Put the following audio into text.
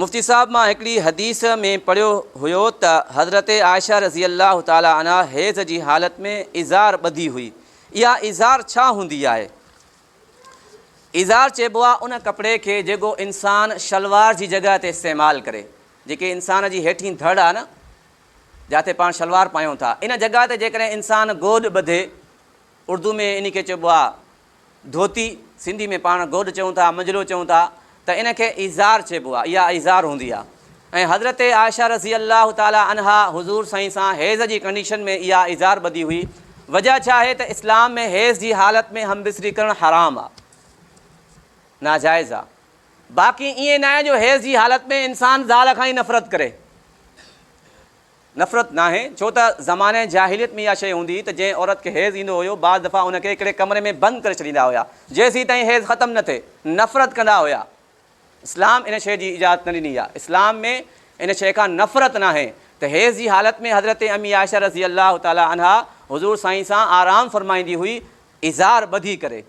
मुफ्ती साहब मां हिकिड़ी हदीस में पढ़ियो हुयो त हज़रत आयशा रज़ी अल्लाह ताला अन्हा हेज़ जी हालत में इज़ार ॿधी हुई। इहा इज़ार छा हूंदी आहे? इज़ार चइबो आहे उन कपिड़े खे जेको इंसान शलवार जी जॻह ते इस्तेमालु करे, जेके इंसान जी हेठीं धड़ आहे न, जिते पाण शलवार पायूं था, इन जॻह ते जेकॾहिं इंसान गोॾ ॿधे, उर्दू में इन खे चइबो आहे धोती, सिंधी में पाण गोॾ चऊं था, मंजलो चऊं था, त इन खे इज़ार चइबो आहे। इहा इज़ार हूंदी आहे। ऐं हज़रत आयशा रज़ी अल्लाह ताला अन्हा हुज़ूर साईं सां हेज़ जी कंडीशन में इहा इज़ार ॿधी हुई। वजह छा आहे त इस्लाम में हेज़ जी हालत में हम बिसरी करणु हराम आहे, नाजाइज़ आहे। बाक़ी ईअं न आहे जो हेज़ जी हालत में इंसान ज़ाल खां ई नफ़रत करे, नफ़रत न आहे। छो त ज़माने जाहिलियत में इहा शइ हूंदी त जंहिं औरत खे हेज़ ईंदो हुयो, बाज़ दफ़ा उनखे हिकिड़े कमरे में बंदि करे छॾींदा हुया, जेसीं ताईं हेज़ ख़तमु न थिए, नफ़रत कंदा हुया। इस्लाम इन शइ जी इजाज़त न ॾिनी आहे। इस्लाम में इन शइ खां नफ़रत न आहे। त हेज़ जी हालत में हज़रत अम्मी आयशा रज़ी अल्लाह ताला अन्हा हुज़ूर साईं सां आराम फ़रमाईंदी हुई, इज़ार ॿधी करे।